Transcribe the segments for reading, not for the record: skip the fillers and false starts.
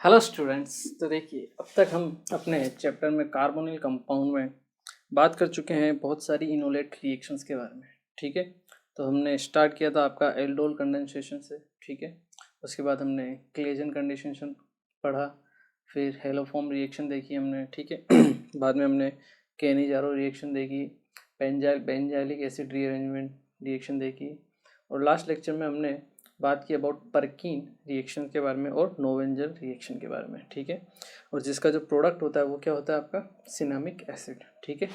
Hello students. तो देखिए, अब तक हम अपने चैप्टर में कार्बोनिल कंपाउंड में बात कर चुके हैं बहुत सारी इनोलेट रिएक्शंस के बारे में। ठीक है, तो हमने स्टार्ट किया था आपका एल्डोल कंडेंसेशन से। ठीक है, उसके बाद हमने क्लेजन कंडेंसेशन पढ़ा, फिर हेलोफॉर्म रिएक्शन देखी हमने। ठीक है बाद में हमने केनिजारो रिएक्शन देखी, बेंजाइलिक एसिड रीअरेंजमेंट रिएक्शन देखी, और लास्ट लेक्चर में हमने बात की अबाउट परकीन रिएक्शन के बारे में और नोवेंजर रिएक्शन के बारे में। ठीक है, और जिसका जो प्रोडक्ट होता है वो क्या होता है आपका सिनामिक एसिड। ठीक है,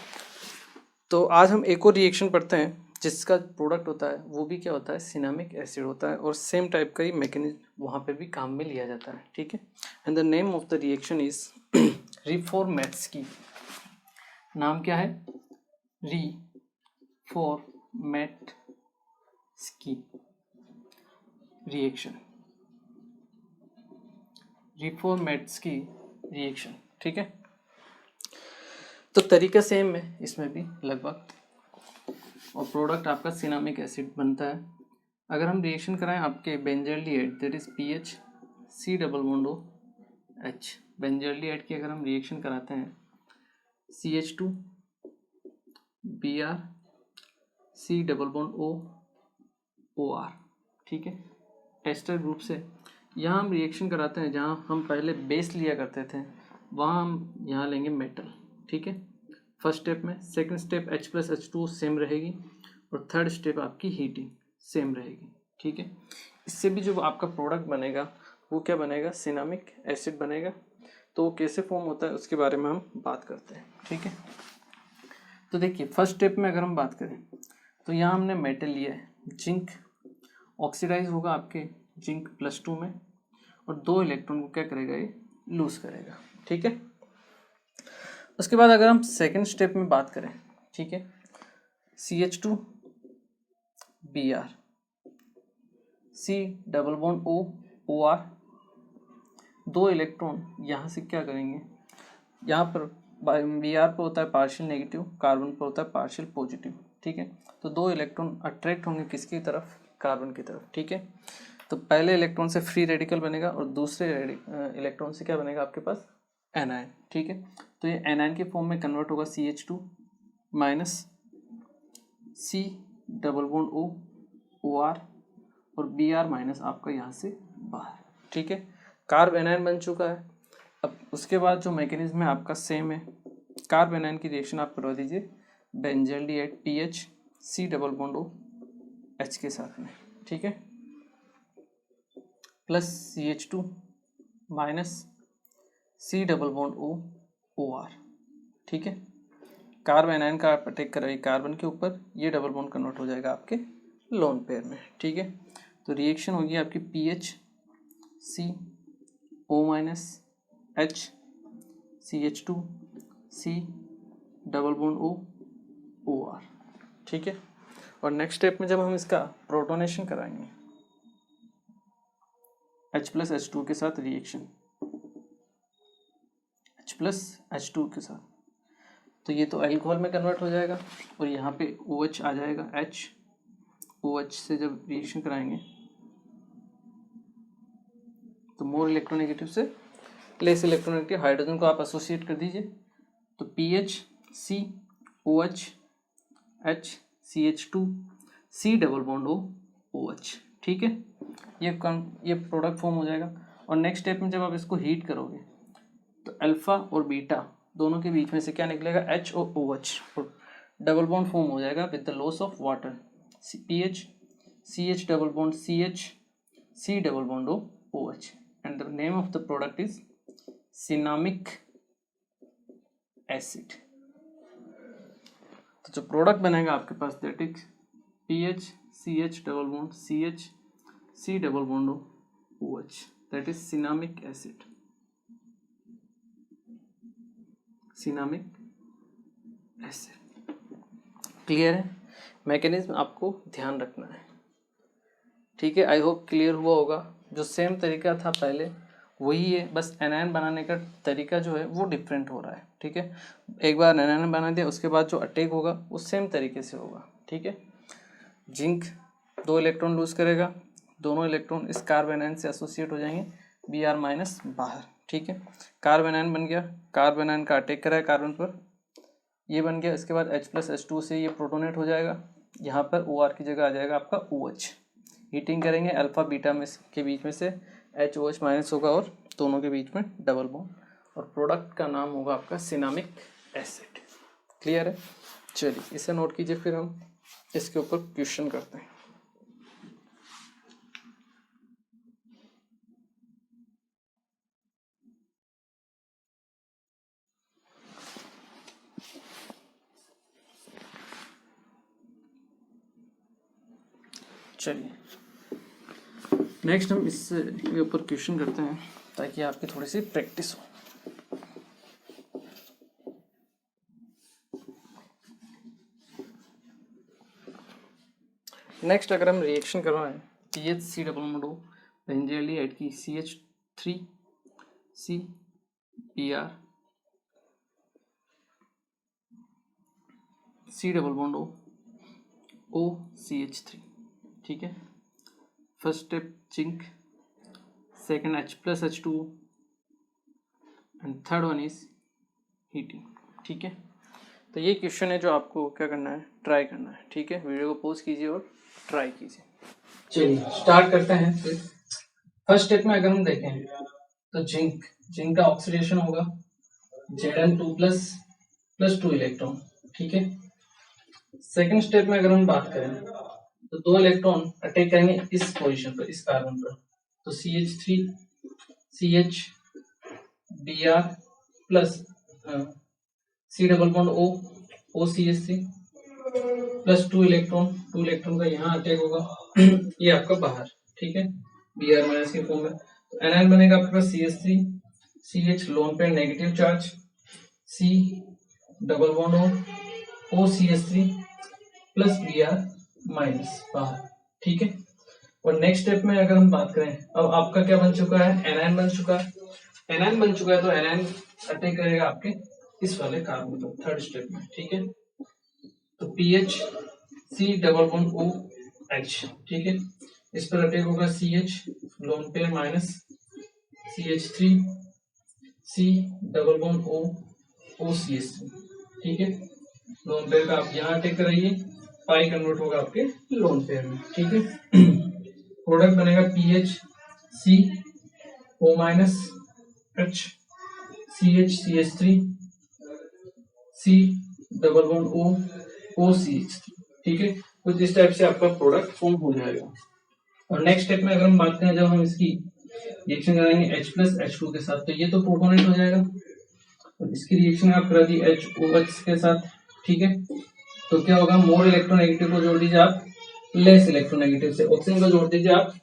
तो आज हम एक और रिएक्शन पढ़ते हैं जिसका प्रोडक्ट होता है वो भी क्या होता है, सिनामिक एसिड होता है, और सेम टाइप का ही मैकेनिज्म वहाँ पे भी काम में लिया जाता है। ठीक है, and the name of the reaction is Reformatsky. नाम क्या है? Reformatsky reaction, Reformatsky reaction. ठीक है, तो तरीका सेम है इसमें भी लगभग, और प्रोडक्ट आपका सिनामिक एसिड बनता है। अगर हम रिएक्शन कराएं आपके benzaldehyde that is P H C double bond O H, benzaldehyde की अगर हम रिएक्शन कराते हैं CH2 Br C double bond O OR। ठीक है, टेस्टर ग्रुप से यहाँ हम रिएक्शन कराते हैं, जहाँ हम पहले बेस लिया करते थे वहाँ हम यहाँ लेंगे मेटल। ठीक है, फर्स्ट स्टेप में। सेकंड स्टेप H+H2 सेम रहेगी, और थर्ड स्टेप आपकी हीटिंग सेम रहेगी। ठीक है, इससे भी जो आपका प्रोडक्ट बनेगा वो क्या बनेगा, सिनामिक एसिड बनेगा। तो वो कैसे फॉर्म होता है उसके बारे में हम बात करते हैं। ठीक है, तो देखिए फर्स्ट स्टेप में अगर हम बात करें तो यहाँ हमने मेटल लिया है, जिंक ऑक्सीडाइज होगा आपके जिंक +2 में, और 2 इलेक्ट्रॉन को क्या करेगा, ये लूज करेगा। ठीक है, उसके बाद अगर हम सेकेंड स्टेप में बात करें, ठीक है, CH2 Br C double bond O OR, 2 electron यहाँ से क्या करेंगे, यहाँ पर Br पर होता है पार्शियल नेगेटिव, कार्बन पर होता है पार्शियल पॉजिटिव। ठीक है, तो 2 इलेक्ट्रॉन अट्रैक्ट होंगे किसकी तरफ, कार्बन की तरफ। ठीक है, तो पहले इलेक्ट्रॉन से फ्री रेडिकल बनेगा और दूसरे इलेक्ट्रॉन से क्या बनेगा आपके पास, एनायन। ठीक है, तो ये एनायन के फॉर्म में कन्वर्ट होगा CH2 minus C double bond O OR, और Br माइनस आपका यहाँ से बाहर। ठीक है, कार्ब एनायन बन चुका है। अब उसके बाद जो मैकेनिज्म है आपका सेम है, कार्ब एनायन की रिएक्शन आप करवा दीजिए बेंजल्डिएट PH C double bond O H के साथ में। ठीक है, plus CH2 minus C double bond O OR। ठीक है, कार्ब एनायन का आप अटैक कराइए कार्बन के ऊपर, ये डबल बॉन्ड कन्वर्ट हो जाएगा आपके लोन पेयर में। ठीक है, तो रिएक्शन होगी आपकी PH C O minus H CH2 C double bond O OR। ठीक है, और नेक्स्ट स्टेप में जब हम इसका प्रोटोनेशन कराएंगे H+H2 के साथ रिएक्शन, H+H2 के साथ, तो ये तो अल्कोहल में कन्वर्ट हो जाएगा, और यहाँ पे OH आ जाएगा, OH से जब रिएक्शन कराएंगे तो मोर इलेक्ट्रोनेगेटिव से लेस इलेक्ट्रोनेगेटिव हाइड्रोजन को आप एसोसिएट कर दीजिए, तो PH C OH H CH2 C double bond O OH। ठीक है, ये प्रोडक्ट फॉर्म हो जाएगा। और नेक्स्ट स्टेप में जब आप इसको हीट करोगे तो अल्फा और बीटा दोनों के बीच में से क्या निकलेगा, H और OH, और डबल बॉन्ड फॉर्म हो जाएगा with the loss of water, PH CH double bond CH C double bond O OH, and the name of the product is cinnamic acid. तो जो प्रोडक्ट बनेगा आपके पास that is PH CH double bond CH C double bond OH, that is cinnamic acid, cinnamic acid. Clear है? Mechanism आपको ध्यान रखना है। ठीक है, आई होप क्लियर हुआ होगा। जो सेम तरीका था पहले वही है, बस एनायन बनाने का तरीका जो है वो डिफरेंट हो रहा है। ठीक है, एक बार एनायन बना दिया उसके बाद जो अटैक होगा वो सेम तरीके से होगा। ठीक है, जिंक 2 इलेक्ट्रॉन लूज करेगा, दोनों इलेक्ट्रॉन इस कार्ब एनायन से एसोसिएट हो जाएंगे, Br माइनस बाहर, ठीक है। कार्बन आयन बन गया, कार्बन आयन का अटैक करा है कार्बन पर, ये बन गया। इसके बाद H+H2 से ये प्रोटोनेट हो जाएगा, यहाँ पर OR की जगह आ जाएगा आपका OH। हीटिंग करेंगे अल्फा बीटा में के बीच में से HOH माइनस होगा और दोनों के बीच में डबल बॉन्ड, और प्रोडक्ट का नाम होगा आपका सिनामिक एसिड। क्लियर है? चलिए इसे नोट कीजिए, फिर हम इसके ऊपर क्वेश्चन करते हैं। चलिए नेक्स्ट हम इसके ऊपर क्वेश्चन करते हैं ताकि आपकी थोड़ी सी प्रैक्टिस हो। नेक्स्ट अगर हम रिएक्शन करवाएं CH3 डबल बॉन्ड बेंजीन की CH3 C Br C double bond O CH3, ठीक है। First step zinc, second H+H2 and third one is heating, ठीक है। तो ये क्वेश्चन है जो आपको क्या करना है, ट्राई करना है, ठीक है। वीडियो को पॉज कीजिए और ट्राई कीजिए। चलिए स्टार्ट करते हैं। फिर फर्स्ट स्टेप में अगर हम देखें तो जिंक का ऑक्सीडेशन होगा Zn2 प्लस 2 इलेक्ट्रॉन, ठीक है। सेकंड स्टेप में अगर हम बात करें तो 2 इलेक्ट्रॉन अटैक करेंगे इस पोजीशन पर, इस कार्बन पर, तो CH3 CH Br plus C double bond O OCH3 plus 2 electron का यहाँ अटैक होगा ये आपका बाहर, ठीक है, Br माइनस के फॉर्म में। तो एनायन बनेगा आपके पास CH3 CH लोन पे negative charge, C double bond O OCH3 plus Br minus बाहर, ठीक है। और नेक्स्ट स्टेप में अगर हम बात करें, अब आपका क्या बन चुका है, एनायन बन चुका है। एनायन बन चुका है तो एनायन अटैक करेगा आपके इस वाले कार्बन पर थर्ड स्टेप में, ठीक है। तो PH C double bond OH, ठीक है, इस पर अटैक होगा CH lone pair minus CH3 C double bond O OCH3, ठीक है। लोन पेयर का आप यहाँ अटैक कराइए, पाई कन्वर्ट होगा आपके लोन पेयर में, ठीक है। प्रोडक्ट बनेगा PH C O minus H CH CH3 C double bond O OCH3, ठीक है। कुछ इस टाइप से आपका प्रोडक्ट फॉर्म हो जाएगा। और नेक्स्ट स्टेप में अगर हम बात करें, जब हम इसकी रिएक्शन कराएंगे H+H2 के साथ, तो ये तो प्रोटोनेट हो जाएगा, और इसकी रिएक्शन आप करा दी HOH के साथ, ठीक है। तो क्या होगा, मोर इलेक्ट्रोनेगेटिव को जोड़ दीजिए आप लेस इलेक्ट्रोनेगेटिव से, ऑक्सीजन को जोड़ दीजिए आप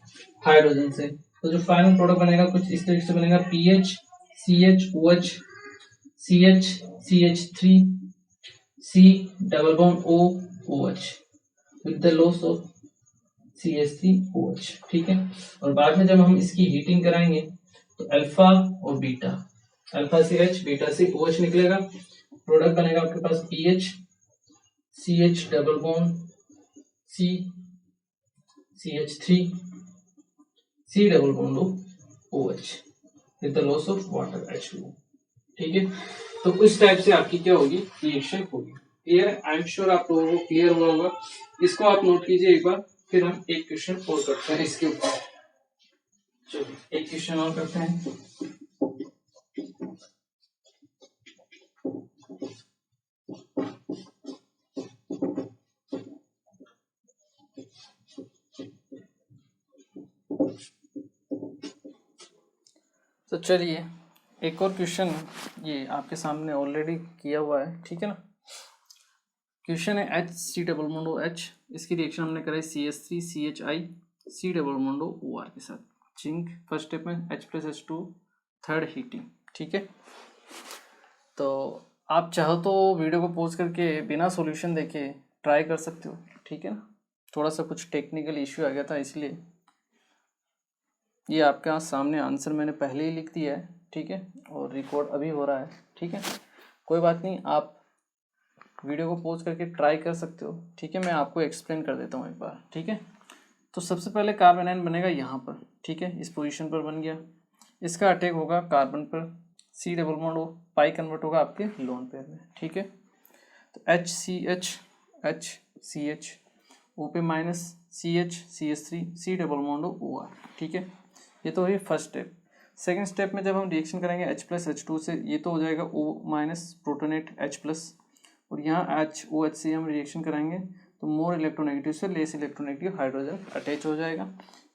हाइड्रोजन से, तो जो फाइनल प्रोडक्ट बनेगा कुछ इस तरीके से बनेगा, PH CHOH CH CH3 C double bond O OH with the loss of CH3OH, ठीक है। और बाद में जब हम इसकी हीटिंग कराएंगे तो अल्फा और बीटा, अल्फा से H बीटा से OH निकलेगा, प्रोडक्ट बनेगा आपके पास PH CH double bond C CH3 C double bond OH with the loss of water H2O, ठीक है। तो इस टाइप से आपकी क्या होगी, रिएक्शन होगी। क्लियर है? आई एम श्योर आप लोगों को क्लियर हुआ होगा। इसको आप नोट कीजिए एक बार, फिर हम एक क्वेश्चन और करते हैं इसके ऊपर। चलिए एक क्वेश्चन और करते हैं। तो चलिए एक और क्वेश्चन ये आपके सामने ऑलरेडी किया हुआ है, ठीक है ना। क्वेश्चन है HC डबल बॉन्ड OH, इसकी रिएक्शन हमने कराई CH3 CHI C double bond OR के साथ, जिंक फर्स्ट स्टेप में H+H2 थर्ड हीटिंग, ठीक है। तो आप चाहो तो वीडियो को पॉज करके बिना सॉल्यूशन देखे ट्राई कर सकते हो, ठीक है ना। थोड़ा सा कुछ टेक्निकल इश्यू आ गया था, इसलिए ये आपके यहाँ सामने आंसर मैंने पहले ही लिख दिया है, ठीक है, और रिकॉर्ड अभी हो रहा है, ठीक है। कोई बात नहीं, आप वीडियो को पॉज करके ट्राई कर सकते हो, ठीक है। मैं आपको एक्सप्लेन कर देता हूँ एक बार, ठीक है। तो सबसे पहले कार्बन आयन बनेगा यहाँ पर, ठीक है, इस पोजीशन पर बन गया। इसका अटैक होगा कार्बन पर, सी डबल बॉन्ड हो, पाई कन्वर्ट होगा आपके लोन पेयर में, ठीक है। तो HCH O पे minus CH3 C double bond OR, ठीक है। ये तो है फर्स्ट स्टेप। सेकेंड स्टेप में जब हम रिएक्शन करेंगे H+H2 से, ये तो हो जाएगा O माइनस प्रोटोनेट H+, और यहाँ HOH से हम रिएक्शन कराएंगे तो मोर इलेक्ट्रोनेगेटिव से लेस इलेक्ट्रोनेगेटिव हाइड्रोजन अटैच हो जाएगा।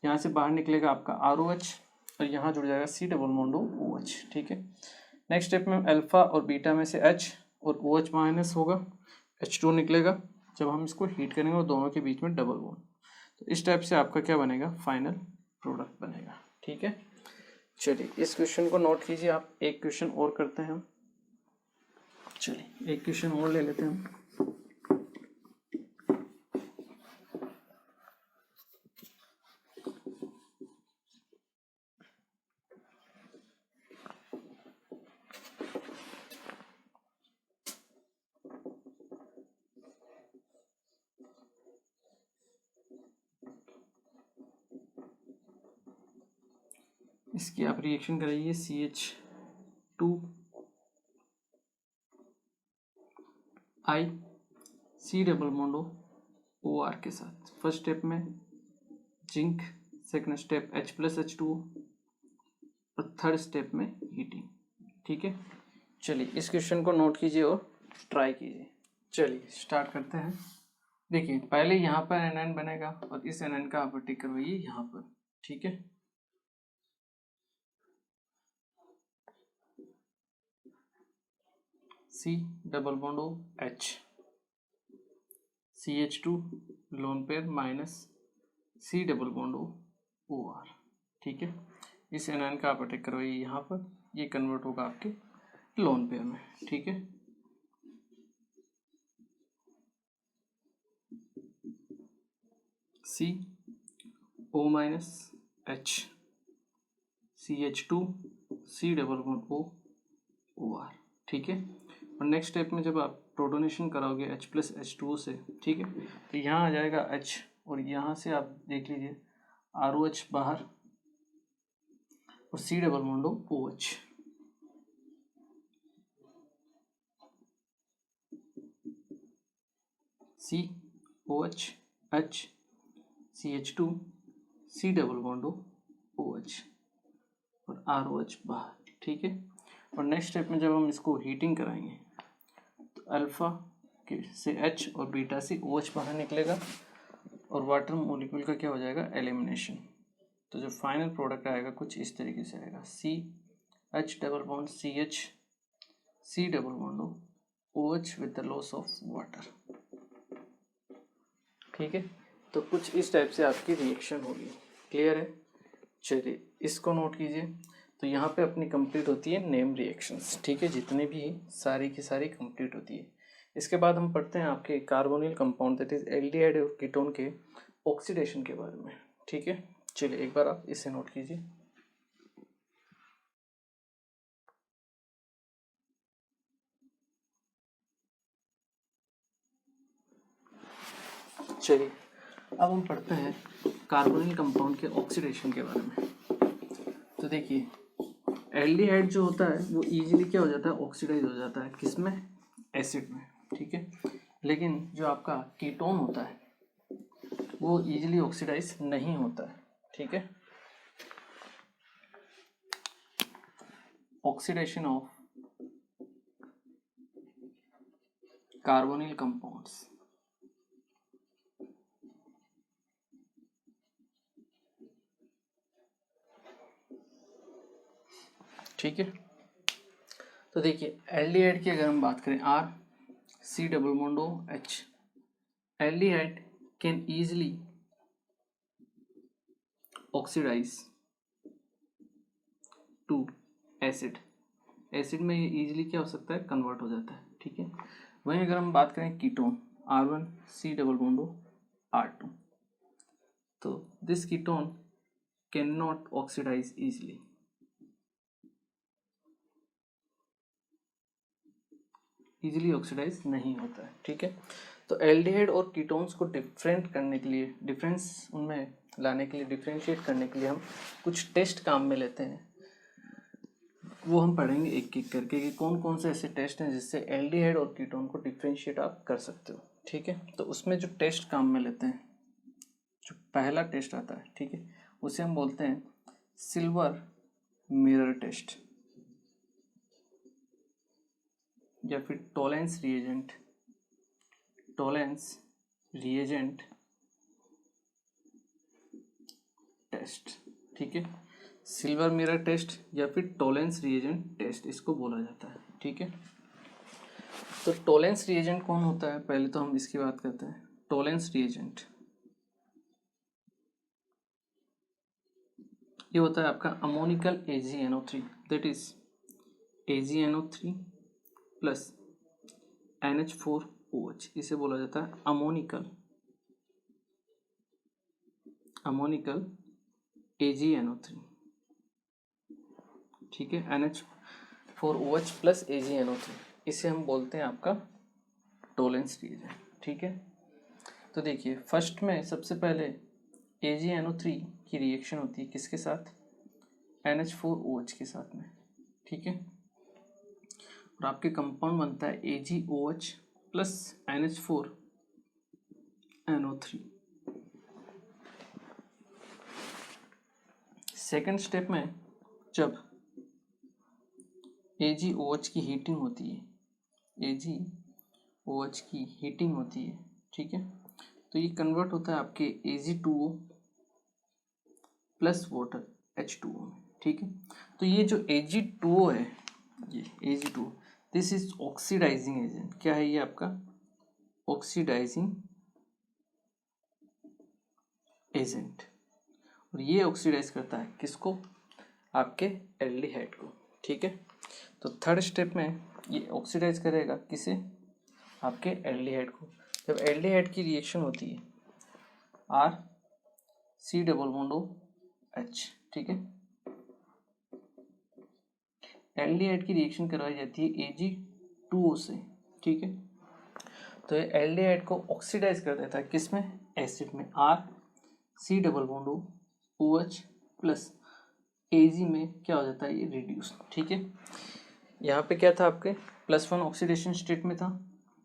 यहाँ से बाहर निकलेगा आपका ROH और यहाँ जुड़ जाएगा C डबल बॉन्ड OH, ठीक है। नेक्स्ट स्टेप में अल्फा और बीटा में से H और OH माइनस होगा, H2 निकलेगा। जब हम इसको हीट करेंगे और दोनों के बीच में डबल बॉन्ड, तो इस टाइप से आपका क्या बनेगा, फाइनल प्रोडक्ट बनेगा, ठीक है। चलिए इस क्वेश्चन को नोट कीजिए आप। एक क्वेश्चन और करते हैं हम। चलिए एक क्वेश्चन और ले लेते हैं हम। इसकी आप रिएक्शन कराइए CH2 I C double bond OR के साथ। फर्स्ट स्टेप में जिंक, सेकंड स्टेप H+H2 और थर्ड स्टेप में हीटिंग, ठीक है। चलिए इस क्वेश्चन को नोट कीजिए और ट्राई कीजिए। चलिए स्टार्ट करते हैं। देखिए पहले यहाँ पर NN बनेगा और इस NN का आप टिक करवाइए यहाँ पर, ठीक है। C double bond H, CH2 lone pair minus C double bond OR, ठीक है। इस एनायन का आप अटैक करवाइए यहाँ पर, ये कन्वर्ट होगा आपके लोन पेयर में, ठीक है। C O minus H CH2 C double bond OR, ठीक है। और नेक्स्ट स्टेप में जब आप प्रोटोनेशन कराओगे H+H2O से, ठीक है, तो यहाँ आ जाएगा H और यहाँ से आप देख लीजिए ROH बाहर और C double bond OH, COH H CH2 C double bond OH और ROH बाहर, ठीक है। और नेक्स्ट स्टेप में जब हम इसको हीटिंग कराएंगे तो अल्फा के से H और बीटा से OH बाहर निकलेगा और वाटर मॉलिक्यूल का क्या हो जाएगा, एलिमिनेशन। तो जो फाइनल प्रोडक्ट आएगा कुछ इस तरीके से आएगा, CH double bond CH C double bond OH with the loss of water, ठीक है। तो कुछ इस टाइप से आपकी रिएक्शन होगी, क्लियर है। चलिए इसको नोट कीजिए। तो यहाँ पे अपनी कंप्लीट होती है नेम रिएक्शंस, ठीक है, जितने भी सारी की सारी कंप्लीट होती है। इसके बाद हम पढ़ते हैं आपके carbonyl compound that is aldehyde और कीटोन के ऑक्सीडेशन के बारे में, ठीक है। चलिए एक बार आप इसे नोट कीजिए। चलिए अब हम पढ़ते हैं कार्बोनिल कंपाउंड के ऑक्सीडेशन के बारे में। तो देखिए एल्डिहाइड जो होता है वो इजीली क्या हो जाता है, ऑक्सीडाइज हो जाता है, किसमें, एसिड में, ठीक है। लेकिन जो आपका कीटोन होता है वो इजीली ऑक्सीडाइज नहीं होता है, ठीक है। ऑक्सीडेशन ऑफ कार्बोनिल कंपाउंड्स, ठीक है। तो देखिए एल्डिहाइड की अगर हम बात करें R C double bond OH, aldehyde can easily oxidise to acid, acid में ये इजीली क्या हो सकता है, कन्वर्ट हो जाता है, ठीक है। वहीं अगर हम बात करें ketone R1 C double bond R2, तो this ketone can not oxidise easily, easily oxidise नहीं होता है, ठीक है। तो एल्डिहाइड और कीटोन्स को डिफरेंट करने के लिए, डिफरेंस उनमें लाने के लिए, डिफरेंशिएट करने के लिए हम कुछ टेस्ट काम में लेते हैं। वो हम पढ़ेंगे एक एक करके कि कौन कौन से ऐसे टेस्ट हैं जिससे एल्डिहाइड और कीटोन को डिफ्रेंशिएट आप कर सकते हो। ठीक है, तो उसमें जो टेस्ट काम में लेते हैं, जो पहला टेस्ट आता है, ठीक है, उसे हम बोलते हैं सिल्वर मिरर टेस्ट या फिर टोलेंस रिएजेंट टेस्ट। ठीक है, सिल्वर मिरर टेस्ट या फिर टोलेंस रिएजेंट टेस्ट इसको बोला जाता है। ठीक है, तो टोलेंस रिएजेंट कौन होता है, पहले तो हम इसकी बात करते हैं। टोलेंस रिएजेंट ये होता है आपका ammoniacal AgNO3, that is AgNO3 plus NH4OH, इसे बोला जाता है अमोनिकल AgNO3। ठीक है, NH4OH प्लस AgNO3, इसे हम बोलते हैं आपका टोलेंस रिएजेंट। ठीक है, तो देखिए फर्स्ट में सबसे पहले AgNO3 की रिएक्शन होती है किसके साथ, NH4OH के साथ में। ठीक है, और आपके कंपाउंड बनता है AgOH plus NH4NO3। Second step में जब AgOH की हीटिंग होती है, AgOH की हीटिंग होती है, ठीक है, तो ये कन्वर्ट होता है आपके Ag2O प्लस वाटर H2O में। ठीक है, तो ये जो Ag2O है, ये Ag2O this is oxidising agent. क्या है ये आपका ऑक्सीडाइजिंग एजेंट, और ये ऑक्सीडाइज करता है किसको, आपके एल्डिहाइड को। ठीक है, तो थर्ड स्टेप में ये ऑक्सीडाइज करेगा किसे, आपके एल्डिहाइड को। जब एल्डिहाइड की रिएक्शन होती है RC≡OH, ठीक है, एल्डिहाइड की रिएक्शन करवाई जाती है Ag2O से। ठीक है, तो ये एल्डिहाइड को ऑक्सीडाइज कर देता है किसमें, एसिड में, RC≡OH प्लस Ag में क्या हो जाता है, ये रिड्यूस। ठीक है, यहाँ पे क्या था आपके +1 ऑक्सीडेशन स्टेट में था,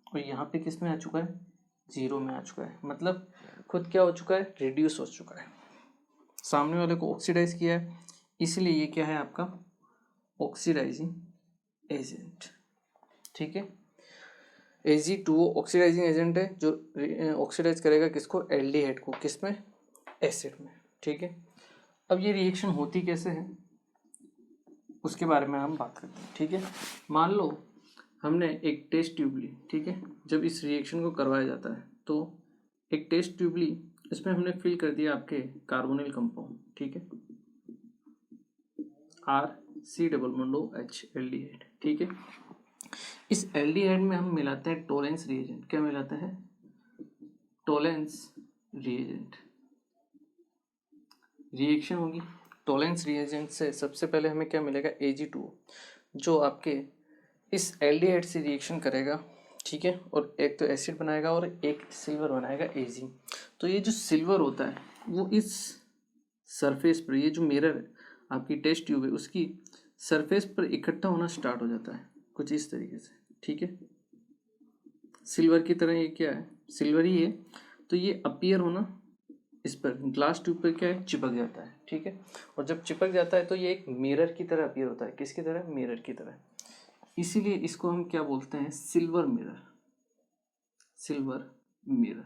और यहाँ पे किस में आ चुका है, 0 में आ चुका है, मतलब खुद क्या हो चुका है, रिड्यूस हो चुका है। सामने वाले को ऑक्सीडाइज किया है, इसलिए ये क्या है आपका ऑक्सीडाइजिंग एजेंट। ठीक है, Ag2O ऑक्सीडाइजिंग एजेंट है जो ऑक्सीडाइज करेगा किसको, एल्डिहाइड को, किसमें, एसिड में। ठीक है, अब ये रिएक्शन होती कैसे है उसके बारे में हम बात करते हैं। ठीक है, मान लो हमने एक टेस्ट ट्यूब ली। ठीक है, जब इस रिएक्शन को करवाया जाता है तो एक टेस्ट ट्यूब ली, इसमें हमने फिल कर दिया आपके कार्बोनिल कंपाउंड। ठीक है, RC≡OH एल्डिहाइड। ठीक है, इस एल्डिहाइड में हम मिलाते हैं टोलेंस रिएजेंट। क्या मिलाते हैं, टोलेंस रिएजेंट। रिएक्शन होगी टोलेंस रिएजेंट से, सबसे पहले हमें क्या मिलेगा, Ag2O, जो आपके इस एल्डिहाइड से रिएक्शन करेगा। ठीक है, और एक तो एसिड बनाएगा और एक सिल्वर बनाएगा Ag। तो ये जो सिल्वर होता है वो इस सरफेस पर, ये जो मिरर है आपकी टेस्ट ट्यूब है उसकी सरफेस पर इकट्ठा होना स्टार्ट हो जाता है कुछ इस तरीके से। ठीक है, सिल्वर की तरह ये क्या है, सिल्वर ही है, तो ये अपीयर होना इस पर ग्लास ट्यूब पर क्या है, चिपक जाता है। ठीक है, और जब चिपक जाता है तो ये एक मिरर की तरह अपीयर होता है, किसकी तरह, मिरर की तरह। इसीलिए इसको हम क्या बोलते हैं, silver mirror. Silver mirror,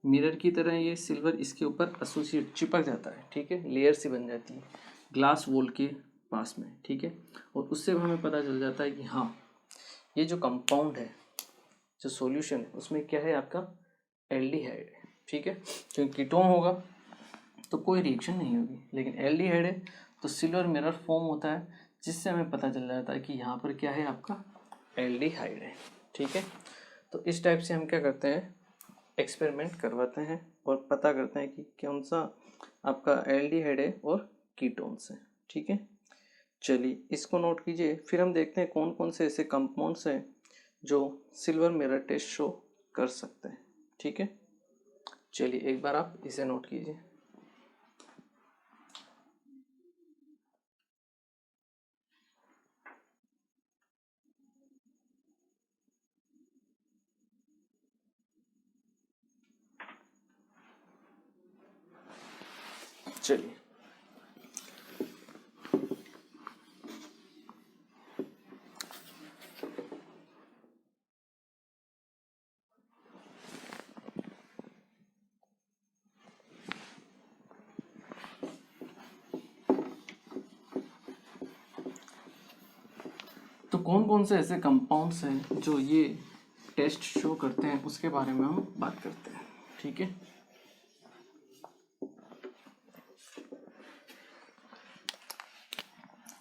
mirror की तरह ये सिल्वर इसके ऊपर एसोसिएट चिपक जाता है। ठीक है, लेयर सी बन जाती है ग्लास वॉल के पास में। ठीक है, और उससे हमें पता चल जाता है कि हाँ ये जो कंपाउंड है, जो सॉल्यूशन है, उसमें क्या है आपका एल्डिहाइड है। ठीक है, क्योंकि कीटोन होगा तो कोई रिएक्शन नहीं होगी, लेकिन एल्डिहाइड है तो सिल्वर मिरर फॉर्म होता है, जिससे हमें पता चल जाता है कि यहाँ पर क्या है आपका एल्डिहाइड है। ठीक है, तो इस टाइप से हम क्या करते हैं, एक्सपेरिमेंट करवाते हैं और पता करते हैं कि कौन सा आपका एल्डिहाइड है और कीटोन्स है। ठीक है, चलिए इसको नोट कीजिए, फिर हम देखते हैं कौन कौन से ऐसे कंपाउंड्स हैं जो सिल्वर मिरर टेस्ट शो कर सकते हैं। ठीक है, चलिए एक बार आप इसे नोट कीजिए। चलिए तो कौन कौन से ऐसे कंपाउंड्स हैं जो ये टेस्ट शो करते हैं उसके बारे में हम बात करते हैं, ठीक है।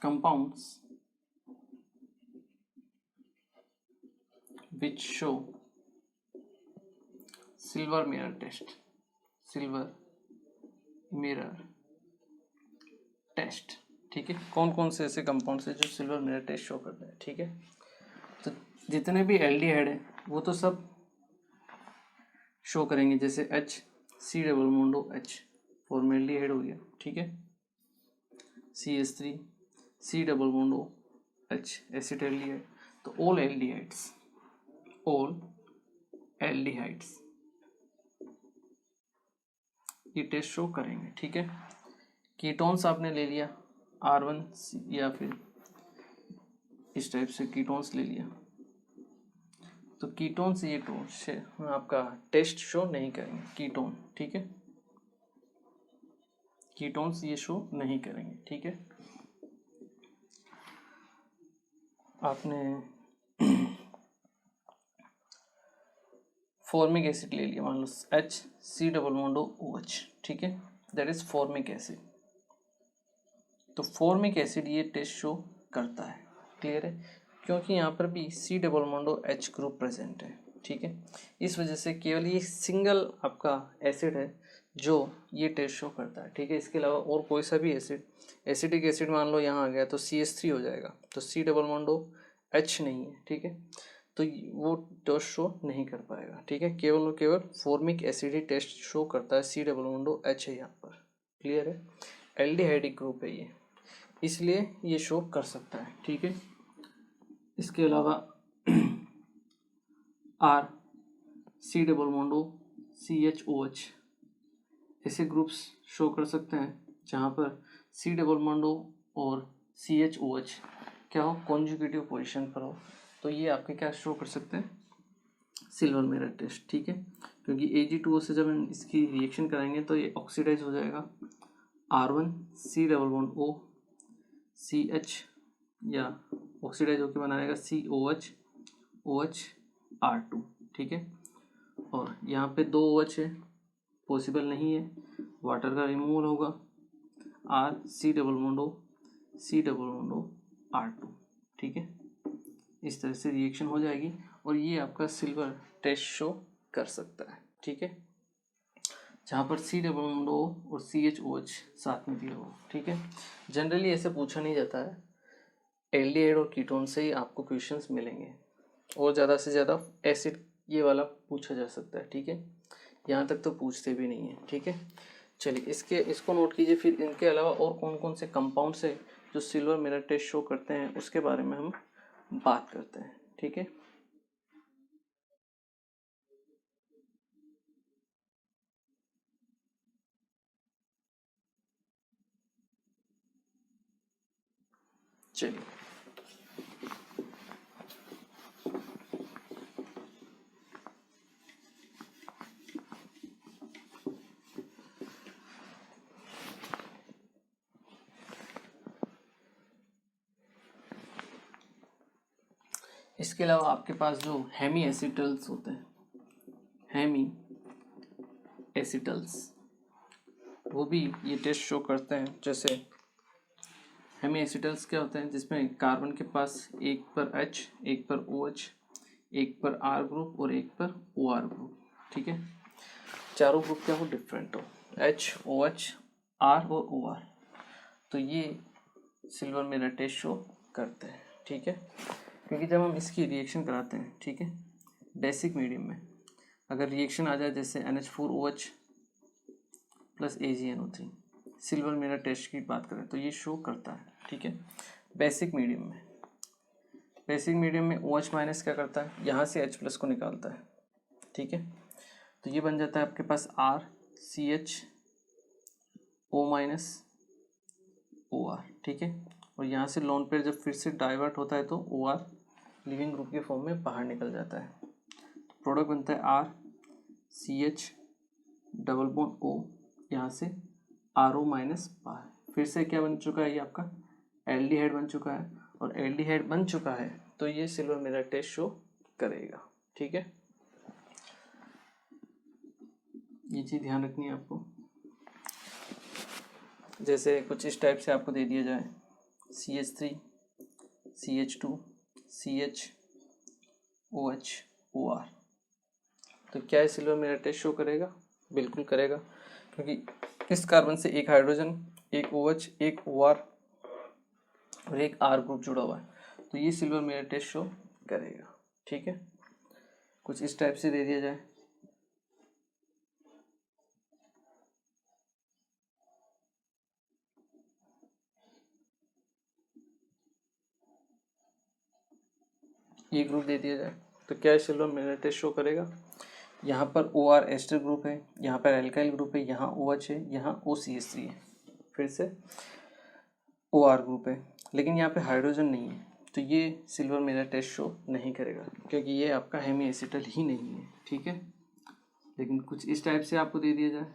Compounds which show silver mirror test, silver mirror test, ठीक है। कौन कौन से ऐसे कंपाउंड्स हैं जो सिल्वर मिरर टेस्ट शो करते हैं, ठीक है। तो जितने भी एल्डिहाइड है वो तो सब शो करेंगे, जैसे H C double Mondo H formaldehyde हो गया, ठीक है। CH3 C double Mondo H acetaldehyde. तो ऑल एल्डिहाइड्स ये टेस्ट शो करेंगे, ठीक है। कीटोन्स आपने ले लिया R1 या फिर इस टाइप से कीटोन्स ले लिया, तो कीटोन्स ये आपका टेस्ट शो नहीं करेंगे, कीटोन, ठीक है। कीटोन्स ये शो नहीं करेंगे, ठीक है। आपने फॉर्मिक एसिड ले लिया, मान लो HC डबल मोंडो OH, ठीक है, दैट इज फॉर्मिक एसिड। तो फॉर्मिक एसिड ये टेस्ट शो करता है, क्लियर है, क्योंकि यहाँ पर भी C double Mondo H group present है, ठीक है। इस वजह से केवल ये सिंगल आपका एसिड है जो ये टेस्ट शो करता है, ठीक है। इसके अलावा और कोई सा भी एसिडिक एसिड मान लो यहाँ आ गया तो CH3 हो जाएगा, तो C डबल मोंडो H नहीं है, ठीक है, तो वो टेस्ट शो नहीं कर पाएगा, ठीक है। केवल और केवल फॉर्मिक एसिड ही टेस्ट शो करता है, C डबल मोंडो H है यहाँ पर, क्लियर है। एल्डिहाइडिक ग्रुप है ये, इसलिए ये शो कर सकता है, ठीक है। इसके अलावा R C double Mondo CHOH ऐसे ग्रुप्स शो कर सकते हैं जहाँ पर C डबल मोंडो और CHOH क्या हो, कॉन्जुगेटिव पोजीशन पर हो, तो ये आपके क्या शो कर सकते हैं, सिल्वर मिरर टेस्ट, ठीक है। क्योंकि Ag2O से जब हम इसकी रिएक्शन कराएंगे तो ये ऑक्सीडाइज हो जाएगा R1 C double bond O CH, या ऑक्सीडाइज होकर बनाएगा COH OH R2, ठीक है। और यहाँ पे 2 OH है, पॉसिबल नहीं है, वाटर का रिमूवल होगा, R C double Mondo R2, ठीक है। इस तरह से रिएक्शन हो जाएगी और ये आपका सिल्वर टेस्ट शो कर सकता है, ठीक है, जहाँ पर C डबल मोंडो और CHOH साथ में दिया हो, ठीक है। जनरली ऐसे पूछा नहीं जाता है, एल्डिहाइड और कीटोन से ही आपको क्वेश्चंस मिलेंगे, और ज़्यादा से ज़्यादा एसिड ये वाला पूछा जा सकता है, ठीक है। यहाँ तक तो पूछते भी नहीं है, ठीक है। चलिए इसको नोट कीजिए। फिर इनके अलावा और कौन कौन से कंपाउंड्स है जो सिल्वर मिरर टेस्ट शो करते हैं उसके बारे में हम बात करते हैं, ठीक है। चलिए इसके अलावा आपके पास जो हेमी एसिटल्स होते हैं, हेमी एसिटल्स, वो भी ये टेस्ट शो करते हैं। जैसे हेमी एसिटल्स क्या होते हैं, जिसमें कार्बन के पास एक पर H, एक पर OH, एक पर R ग्रुप और एक पर OR ग्रुप, ठीक है। चारों ग्रुप क्या हो, डिफरेंट हो, H OH R और OR, तो ये सिल्वर मिरर टेस्ट शो करते हैं, ठीक है। क्योंकि जब हम इसकी रिएक्शन कराते हैं, ठीक है, बेसिक मीडियम में अगर रिएक्शन आ जाए जैसे NH4OH plus AgNO3, silver mirror test की बात करें तो ये शो करता है, ठीक है। बेसिक मीडियम में OH माइनस क्या करता है, यहाँ से H प्लस को निकालता है, ठीक है। तो ये बन जाता है आपके पास R CH O minus OR, ठीक है। और यहाँ से लोन पेयर जब फिर से डाइवर्ट होता है तो OR लिविंग ग्रुप के फॉर्म में बाहर निकल जाता है। प्रोडक्ट बनता है RCH डबल बॉन्ड O, यहाँ से RO माइनस बाहर, फिर से क्या बन चुका है, ये आपका एल्डिहाइड बन चुका है। और एल्डिहाइड बन चुका है तो ये सिल्वर मिरर टेस्ट शो करेगा, ठीक है। ये चीज़ ध्यान रखनी है आपको। जैसे कुछ इस टाइप से आपको दे दिया जाए CH3 CH2 CHOH OR, तो क्या है सिल्वर मिरर टेस्ट शो करेगा? बिल्कुल करेगा, क्योंकि इस कार्बन से एक हाइड्रोजन, एक OH, एक OR और एक R ग्रुप जुड़ा हुआ है, तो ये सिल्वर मिरर टेस्ट शो करेगा, ठीक है। कुछ इस टाइप से दे दिया जाए ये ग्रुप दे दिया जाए तो क्या सिल्वर मिरर टेस्ट शो करेगा? यहाँ पर OR एस्टर ग्रुप है, यहाँ पर एल्काइल ग्रुप है, यहाँ OH है, यहाँ OCH3 है, फिर से OR ग्रुप है, लेकिन यहाँ पे हाइड्रोजन नहीं है, तो ये सिल्वर मिरर टेस्ट शो नहीं करेगा, क्योंकि ये आपका हेमी एसिटल ही नहीं है, ठीक है। लेकिन कुछ इस टाइप से आपको दे दिया जाए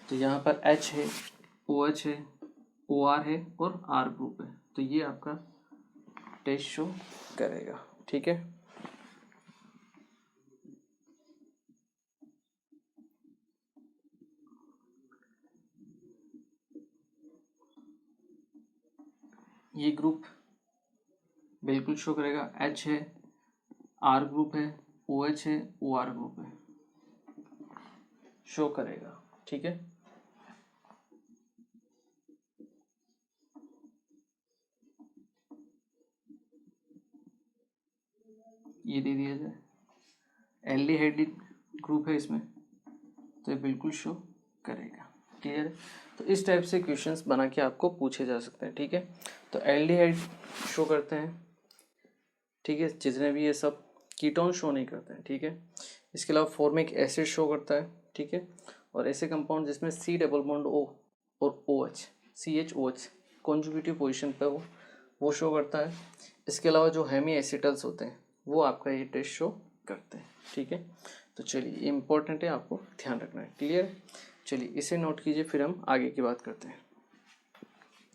तो यहाँ पर H है, OH है, OR है और R ग्रुप है, तो ये आपका टेस्ट शो करेगा, ठीक है। ये ग्रुप बिल्कुल शो करेगा, H है, R ग्रुप है, OH है, OR ग्रुप है, शो करेगा, ठीक है। ये दे दिया जाए एल्डिहाइड ग्रुप है इसमें, तो ये बिल्कुल शो करेगा, क्लियर है। तो इस टाइप से क्वेश्चंस बना के आपको पूछे जा सकते हैं, ठीक है। तो एल्डिहाइड शो करते हैं, ठीक है, जितने भी ये सब कीटोन शो नहीं करते हैं, ठीक है। इसके अलावा फॉर्मिक एसिड शो करता है, ठीक है। और ऐसे कंपाउंड जिसमें C डबल बॉन्ड O और OH CHOH कॉन्जुगेटिव पोजीशन पे हो वो शो करता है। इसके अलावा जो हेमी एसिटल्स होते हैं वो आपका ये टेस्ट शो करते हैं, ठीक है। तो चलिए ये इंपॉर्टेंट है, आपको ध्यान रखना है, क्लियर है। चलिए इसे नोट कीजिए, फिर हम आगे की बात करते हैं।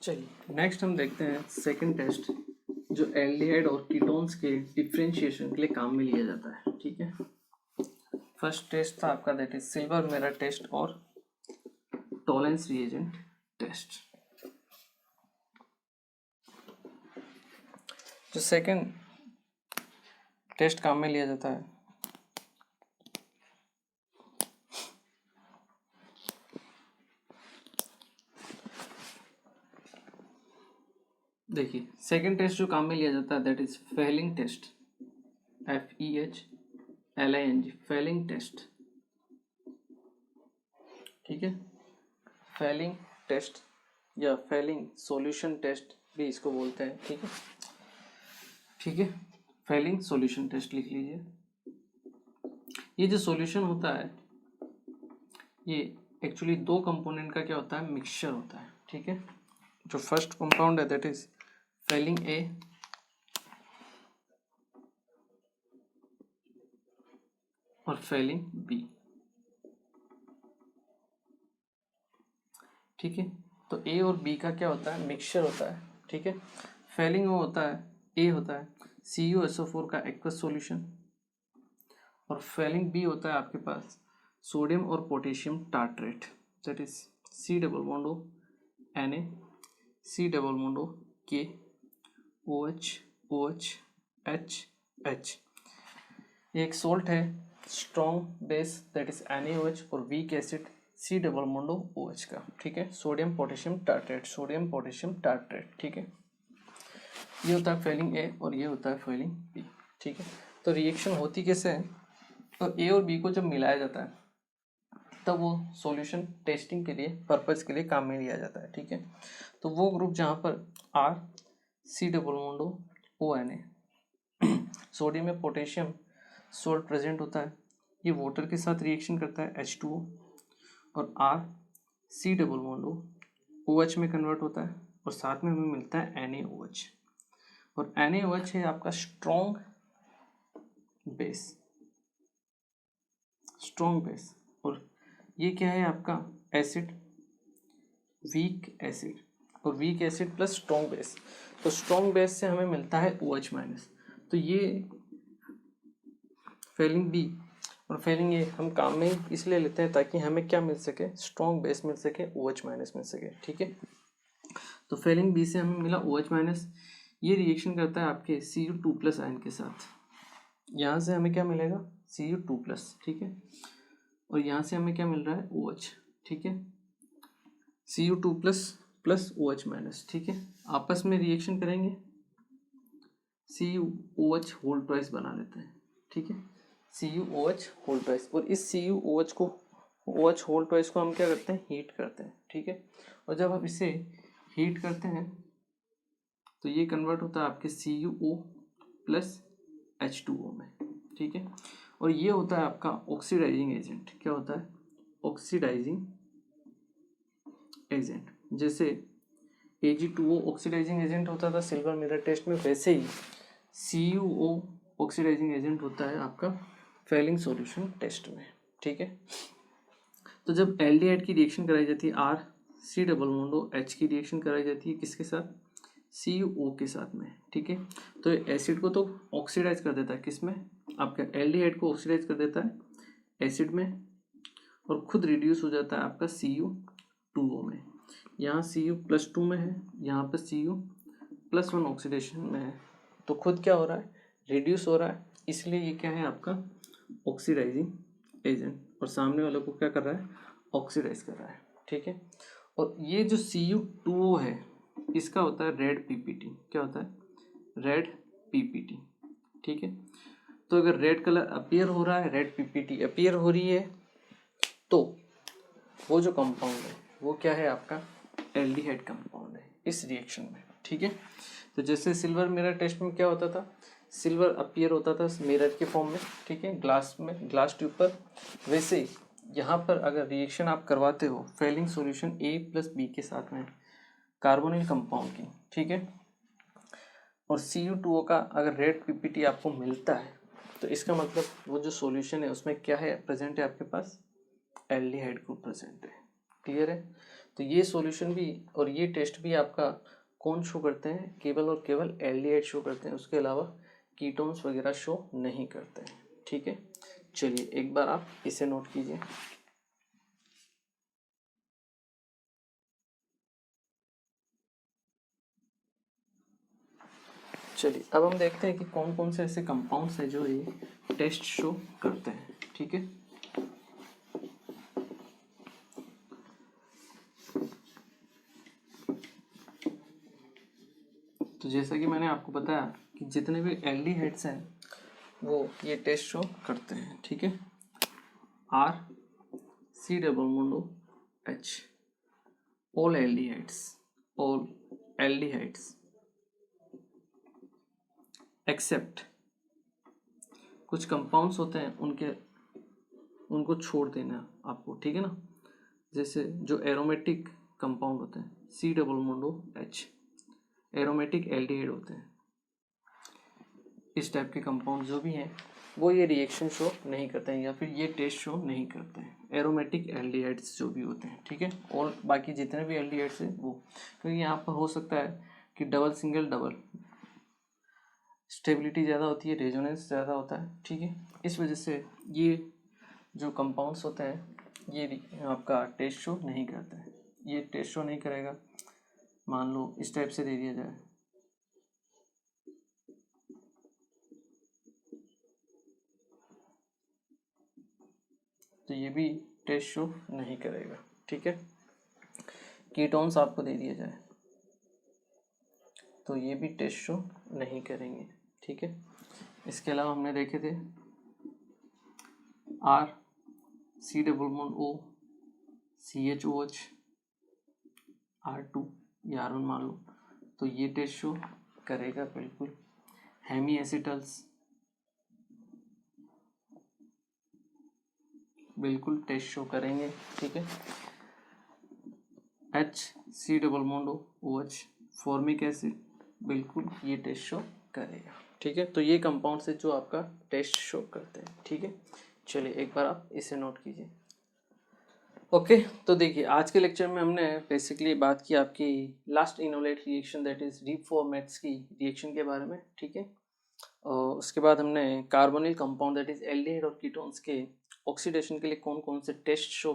चलिए नेक्स्ट हम देखते हैं सेकंड टेस्ट, जो एल्डिहाइड और कीटोन्स के डिफरेंशिएशन के लिए काम में लिया जाता है, ठीक है। फर्स्ट टेस्ट था आपका that is silver mirror test और टॉलेंस रिएजेंट टेस्ट। जो सेकंड टेस्ट काम में लिया जाता है देखिए, सेकंड टेस्ट जो काम में लिया जाता है that is Fehling test, FEHLING Fehling test, ठीक है। फेलिंग टेस्ट या फेलिंग सॉल्यूशन टेस्ट भी इसको बोलते हैं, ठीक है, ठीक है। फेलिंग सॉल्यूशन टेस्ट लिख लीजिए। ये जो सॉल्यूशन होता है ये एक्चुअली दो कंपोनेंट का क्या होता है, मिक्सचर होता है, ठीक है। जो फर्स्ट कंपाउंड है दैट इज फेलिंग A और फेलिंग B, ठीक है। तो A और B का क्या होता है, मिक्सचर होता है, ठीक है। फेलिंग वो होता है, A होता है CuSO4 का एक्वस सॉल्यूशन, और फेलिंग B होता है आपके पास सोडियम और potassium tartrate, that is C double bond O Na C double bond O K OH OH H। ये एक सोल्ट है, strong base that is NaOH, और weak acid C double bond OH का, ठीक है। Sodium potassium tartrate, sodium potassium tartrate, ठीक है। ये होता है फेलिंग A और ये होता है फेलिंग B, ठीक है। तो रिएक्शन होती कैसे है, तो A और B को जब मिलाया जाता है तब वो सॉल्यूशन टेस्टिंग के लिए पर्पस के लिए काम में लिया जाता है, ठीक है। तो वो ग्रुप जहाँ पर R C double bond O Na sodium में पोटेशियम सोल्ट प्रेजेंट होता है, ये वाटर के साथ रिएक्शन करता है H2O, और R C double bond OH में कन्वर्ट होता है, और साथ में हमें मिलता है NaOH, और NaOH है आपका स्ट्रॉन्ग बेस, और ये क्या है आपका एसिड, वीक एसिड, और weak acid plus strong base, तो स्ट्रॉन्ग बेस से हमें मिलता है OH माइनस। तो ये फेलिंग बी और फेलिंग ए हम काम में इसलिए लेते हैं ताकि हमें क्या मिल सके, स्ट्रॉन्ग बेस मिल सके, OH माइनस मिल सके, ठीक है। तो फेलिंग बी से हमें मिला OH माइनस, ये रिएक्शन करता है आपके Cu2 प्लस आयन के साथ, यहाँ से हमें क्या मिलेगा Cu2 प्लस, ठीक है, और यहाँ से हमें क्या मिल रहा है OH, ठीक है, Cu2 plus plus OH minus, ठीक है, आपस में रिएक्शन करेंगे, CuOH होल ट्वाइस बना लेते हैं, ठीक है, CuOH होल ट्वाइस, और इस OH होल ट्वाइस को हम क्या करते हैं, हीट करते हैं, ठीक है, और जब आप इसे हीट करते हैं तो ये कन्वर्ट होता है आपके CuO प्लस H2O में, ठीक है, और ये होता है आपका ऑक्सीडाइजिंग एजेंट। क्या होता है, ऑक्सीडाइजिंग एजेंट। जैसे Ag2O ऑक्सीडाइजिंग एजेंट होता था सिल्वर मिरर टेस्ट में, वैसे ही CuO ऑक्सीडाइजिंग एजेंट होता है आपका फेलिंग सॉल्यूशन टेस्ट में, ठीक है। तो जब एल्डिहाइड की रिएक्शन कराई जाती है, R C double bond H की रिएक्शन कराई जाती है किसके साथ, CuO के साथ में, ठीक है, तो एसिड को तो ऑक्सीडाइज कर देता है किसमें, आपका एल्डिहाइड को ऑक्सीडाइज कर देता है एसिड में, और खुद रिड्यूस हो जाता है आपका Cu2O में, यहाँ Cu+2 में है, यहाँ पर Cu+1 ऑक्सीडेशन में है, तो खुद क्या हो रहा है, रिड्यूस हो रहा है, इसलिए ये क्या है आपका ऑक्सीडाइजिंग एजेंट, और सामने वाले को क्या कर रहा है, ऑक्सीडाइज कर रहा है, ठीक है। और ये जो Cu2O है इसका होता है रेड पीपीटी। क्या होता है, रेड पीपीटी, ठीक है। तो अगर रेड कलर अपीयर हो रहा है, रेड पीपीटी अपीयर हो रही है, तो वो जो कंपाउंड है वो क्या है आपका एल्डिहाइड कंपाउंड है इस रिएक्शन में, ठीक है। तो जैसे सिल्वर मिरर टेस्ट में क्या होता था, सिल्वर अपीयर होता था मिरर के फॉर्म में, ठीक है, ग्लास ट्यूब पर, वैसे ही यहाँ पर अगर रिएक्शन आप करवाते हो Fehling solution A plus B के साथ में कार्बोनिल कंपाउंड की, ठीक है, और Cu2O का अगर रेड पीपीटी आपको मिलता है, तो इसका मतलब वो जो सॉल्यूशन है उसमें क्या है प्रेजेंट है आपके पास, एल्डिहाइड ग्रुप प्रेजेंट है, क्लियर है। तो ये सॉल्यूशन भी और ये टेस्ट भी आपका कौन शो करते हैं, केवल और केवल एल्डिहाइड शो करते हैं, उसके अलावा कीटोन्स वगैरह शो नहीं करते हैं, ठीक है। चलिए एक बार आप इसे नोट कीजिए। चलिए अब हम देखते हैं कि कौन कौन से ऐसे कंपाउंड्स हैं जो ये टेस्ट शो करते हैं, ठीक है। तो जैसा कि मैंने आपको बताया कि जितने भी एल्डिहाइड्स हैं वो ये टेस्ट शो करते हैं, ठीक है। R C double bond H, all aldehydes except कुछ कंपाउंड्स होते हैं उनको छोड़ देना आपको, ठीक है ना। जैसे जो एरोमेटिक कंपाउंड होते हैं C double bond H, aromatic aldehyde होते हैं, इस टाइप के कंपाउंड जो भी हैं वो ये रिएक्शन शो नहीं करते हैं या फिर ये टेस्ट शो नहीं करते हैं, एरोमेटिक एल्डिहाइड्स जो भी होते हैं, ठीक है। और बाकी जितने भी एल्डिहाइड्स हैं वो, क्योंकि यहाँ पर हो सकता है कि डबल सिंगल डबल स्टेबिलिटी ज़्यादा होती है, रेजोनेंस ज़्यादा होता है, ठीक है। इस वजह से ये जो कंपाउंड्स होते हैं ये आपका टेस्ट शो नहीं करते हैं, ये टेस्ट शो नहीं करेगा। मान लो इस टाइप से दे दिया जाए, तो ये भी टेस्ट शो नहीं करेगा, ठीक है। कीटोन्स आपको दे दिया जाए तो ये भी टेस्ट शो नहीं करेंगे, ठीक है। इसके अलावा हमने देखे थे R C double bond O CHOH R2 या R1 मान लो, तो ये टेस्ट शो करेगा बिल्कुल। हेमी एसिटल्स बिल्कुल टेस्ट शो करेंगे, ठीक है। HC double bond OH formic acid बिल्कुल ये टेस्ट शो करेगा, ठीक है। तो ये कंपाउंड से जो आपका टेस्ट शो करते हैं, ठीक है। चलिए एक बार आप इसे नोट कीजिए। ओके, तो देखिए आज के लेक्चर में हमने बेसिकली बात की आपकी last enolate reaction that is Reformatsky की रिएक्शन के बारे में, ठीक है। और उसके बाद हमने carbonyl compound that is aldehyde और कीटोन्स के ऑक्सीडेशन के लिए कौन कौन से टेस्ट शो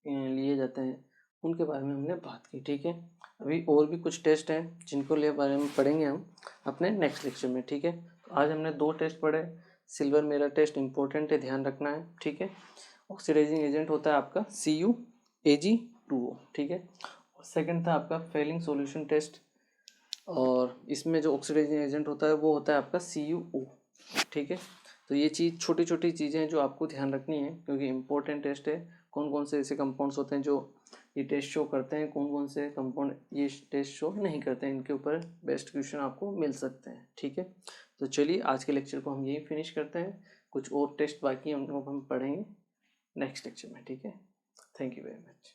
लिए जाते हैं उनके बारे में हमने बात की, ठीक है। अभी और भी कुछ टेस्ट हैं जिनको लिए बारे में पढ़ेंगे हम अपने नेक्स्ट लेक्चर में, ठीक है। तो आज हमने 2 टेस्ट पढ़े। सिल्वर मेरा टेस्ट इंपॉर्टेंट है, ध्यान रखना है, ठीक है। ऑक्सीडाइजिंग एजेंट होता है आपका CuAg2O, ठीक है। और सेकंड था आपका फेलिंग सॉल्यूशन टेस्ट, और इसमें जो ऑक्सीडाइजिंग एजेंट होता है वो होता है आपका CuO, ठीक है। तो ये चीज़ छोटी छोटी चीज़ें हैं जो आपको ध्यान रखनी है क्योंकि इंपॉर्टेंट टेस्ट है। कौन कौन से ऐसे कंपाउंड्स होते हैं जो ये टेस्ट शो करते हैं, कौन कौन से कंपाउंड ये टेस्ट शो नहीं करते हैं, इनके ऊपर बेस्ट क्वेश्चन आपको मिल सकते हैं, ठीक है। तो चलिए आज के लेक्चर को हम यही फिनिश करते हैं। कुछ और टेस्ट बाकी हैं उनको हम पढ़ेंगे नेक्स्ट लेक्चर में, ठीक है। Thank you very much.